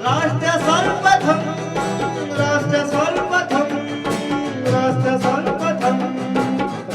राष्ट्र सर्वप्रथम राष्ट्र सर्वप्रथम राष्ट्र सर्वप्रथम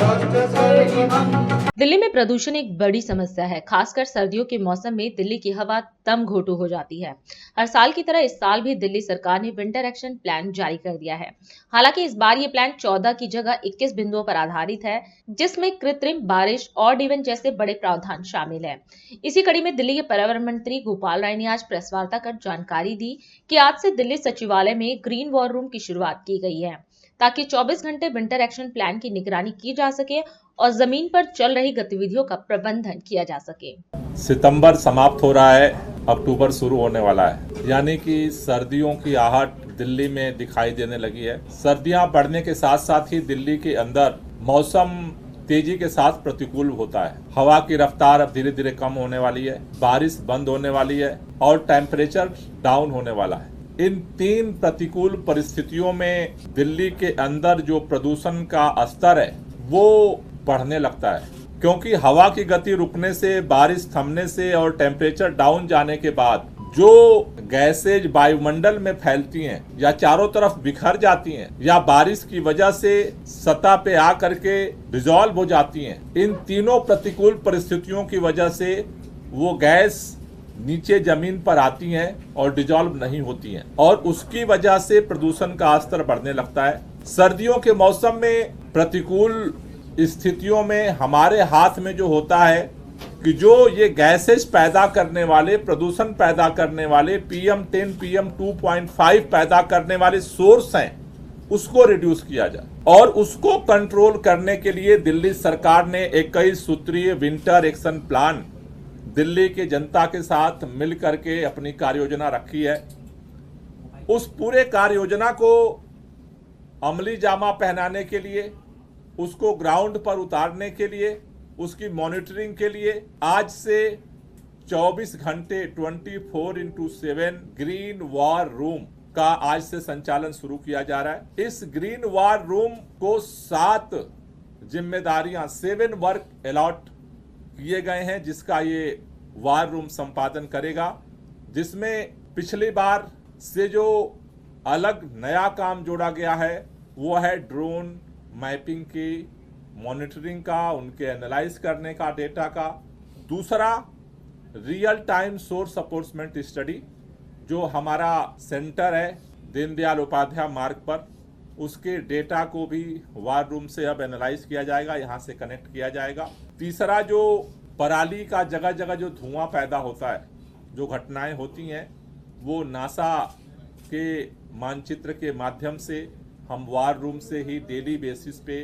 राष्ट्र सर्वप्रथम। दिल्ली में प्रदूषण एक बड़ी समस्या है। खासकर सर्दियों के मौसम में दिल्ली की हवा दम घोंटू हो जाती है। हर साल की तरह इस साल भी दिल्ली सरकार ने विंटर एक्शन प्लान जारी कर दिया है। हालांकि इस बार ये प्लान 14 की जगह 21 बिंदुओं पर आधारित है, जिसमें कृत्रिम बारिश, ऑड इवन जैसे बड़े प्रावधान शामिल है। इसी कड़ी में दिल्ली के पर्यावरण मंत्री गोपाल राय ने आज प्रेस वार्ता कर जानकारी दी कि आज से दिल्ली सचिवालय में ग्रीन वॉर रूम की शुरुआत की गई है, ताकि 24 घंटे विंटर एक्शन प्लान की निगरानी की जा सके और जमीन पर चल रही गतिविधियों का प्रबंधन किया जा सके। सितंबर समाप्त हो रहा है, अक्टूबर शुरू होने वाला है, यानी कि सर्दियों की आहट दिल्ली में दिखाई देने लगी है। सर्दियां बढ़ने के साथ साथ ही दिल्ली के अंदर मौसम तेजी के साथ प्रतिकूल होता है। हवा की रफ्तार अब धीरे धीरे कम होने वाली है, बारिश बंद होने वाली है और टेम्परेचर डाउन होने वाला है। इन तीन प्रतिकूल परिस्थितियों में दिल्ली के अंदर जो प्रदूषण का स्तर है वो बढ़ने लगता है, क्योंकि हवा की गति रुकने से, बारिश थमने से और टेम्परेचर डाउन जाने के बाद जो गैसेज वायुमंडल में फैलती हैं या चारों तरफ बिखर जाती हैं या बारिश की वजह से सतह पे आ करके डिसॉल्व हो जाती हैं, इन तीनों प्रतिकूल परिस्थितियों की वजह से वो गैस नीचे जमीन पर आती हैं और डिसॉल्व नहीं होती हैं और उसकी वजह से प्रदूषण का स्तर बढ़ने लगता है। सर्दियों के मौसम में प्रतिकूल स्थितियों में हमारे हाथ में जो होता है कि जो ये गैसेस पैदा करने वाले, प्रदूषण पैदा करने वाले, PM10, PM2.5 पैदा करने वाले सोर्स हैं, उसको रिड्यूस किया जाए और उसको कंट्रोल करने के लिए दिल्ली सरकार ने 21 सूत्रीय विंटर एक्शन प्लान दिल्ली की जनता के साथ मिल करके अपनी कार्य योजना रखी है। उस पूरे कार्य योजना को अमली जामा पहनाने के लिए, उसको ग्राउंड पर उतारने के लिए, उसकी मॉनिटरिंग के लिए आज से 24 घंटे 24x7 ग्रीन वॉर रूम का आज से संचालन शुरू किया जा रहा है। इस ग्रीन वॉर रूम को 7 जिम्मेदारियां, 7 वर्क अलॉट किए गए हैं, जिसका ये वॉर रूम संपादन करेगा, जिसमें पिछली बार से जो अलग नया काम जोड़ा गया है वो है ड्रोन मैपिंग की, मॉनिटरिंग का, उनके एनालाइज करने का, डेटा का। दूसरा, रियल टाइम सोर्स अपोर्समेंट स्टडी, जो हमारा सेंटर है दीनदयाल उपाध्याय मार्ग पर, उसके डेटा को भी वार रूम से अब एनालाइज किया जाएगा, यहाँ से कनेक्ट किया जाएगा। तीसरा, जो पराली का जगह जगह जो धुआं पैदा होता है, जो घटनाएं होती हैं, वो नासा के मानचित्र के माध्यम से हम वार रूम से ही डेली बेसिस पे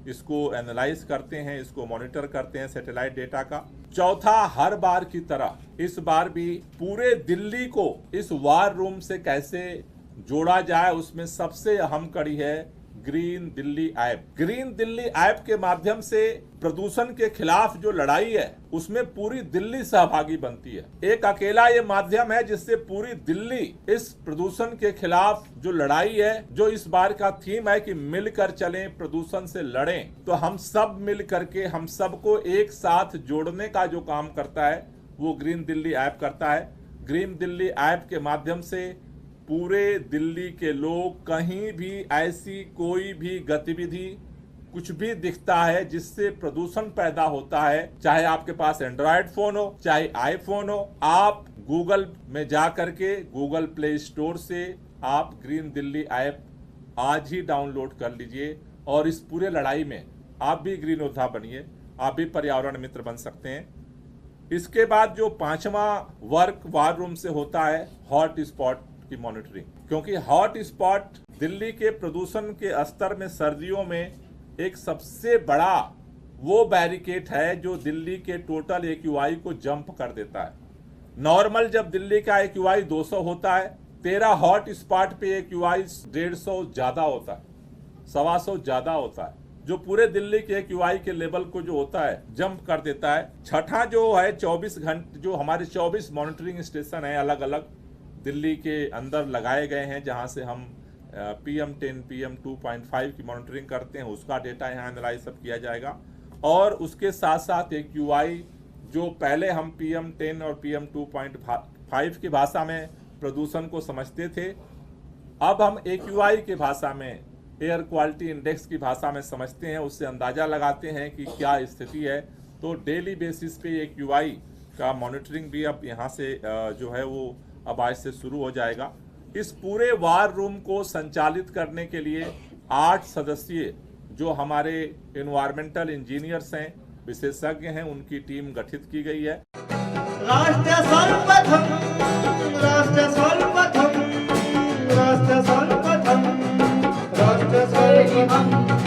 इसको एनालाइज करते हैं, इसको मॉनिटर करते हैं सैटेलाइट डेटा का। चौथा, हर बार की तरह इस बार भी पूरे दिल्ली को इस वार रूम से कैसे जोड़ा जाए, उसमें सबसे अहम कड़ी है green Delhi app. Green Delhi app के माध्यम से प्रदूषण के खिलाफ जो लड़ाई है उसमें पूरी दिल्ली सहभागी बनती है। एक अकेला ये माध्यम है जिससे पूरी दिल्ली इस प्रदूषण के खिलाफ जो लड़ाई है, जो इस बार का थीम है कि मिलकर चलें, प्रदूषण से लड़ें, तो हम सब मिल करके हम सबको एक साथ जोड़ने का जो काम करता है वो ग्रीन दिल्ली ऐप करता है। ग्रीन दिल्ली ऐप के माध्यम से पूरे दिल्ली के लोग कहीं भी ऐसी कोई भी गतिविधि, कुछ भी दिखता है जिससे प्रदूषण पैदा होता है, चाहे आपके पास एंड्रॉयड फोन हो, चाहे आईफोन हो, आप गूगल में जा करके गूगल प्ले स्टोर से आप ग्रीन दिल्ली ऐप आज ही डाउनलोड कर लीजिए और इस पूरे लड़ाई में आप भी ग्रीन योद्धा बनिए, आप भी पर्यावरण मित्र बन सकते हैं। इसके बाद जो 5वां वर्क वार रूम से होता है हॉट स्पॉट की मॉनिटरिंग, क्योंकि हॉट स्पॉट दिल्ली के प्रदूषण के स्तर में सर्दियों में एक सबसे बड़ा वो बैरिकेड है जो दिल्ली के टोटल AQI को जंप कर देता है। नॉर्मल जब दिल्ली का AQI 200 होता है, 13 हॉट स्पॉट पे AQI 150 ज्यादा होता है, 125 ज्यादा होता है, जो पूरे दिल्ली के AQI के लेवल को जो होता है जंप कर देता है। छठा जो है 24 घंटे, जो हमारे 24 मॉनिटरिंग स्टेशन है अलग अलग दिल्ली के अंदर लगाए गए हैं, जहां से हम PM10, PM2.5 की मॉनिटरिंग करते हैं, उसका डेटा यहाँ एनालाइज सब किया जाएगा। और उसके साथ साथ AQI जो पहले हम PM10 और PM2.5 की भाषा में प्रदूषण को समझते थे। अब हम AQI की भाषा में, एयर क्वालिटी इंडेक्स की भाषा में समझते हैं, उससे अंदाज़ा लगाते हैं कि क्या स्थिति है। तो डेली बेसिस पे AQI का मॉनिटरिंग भी अब यहाँ से जो है वो अब आज से शुरू हो जाएगा। इस पूरे वार रूम को संचालित करने के लिए 8 सदस्यीय जो हमारे एनवायरमेंटल इंजीनियर्स हैं, विशेषज्ञ हैं, उनकी टीम गठित की गई है। राष्ट्र सर्वप्रथम, राष्ट्र सर्वप्रथम, राष्ट्र सर्वप्रथम, राष्ट्र सर्वप्रथम।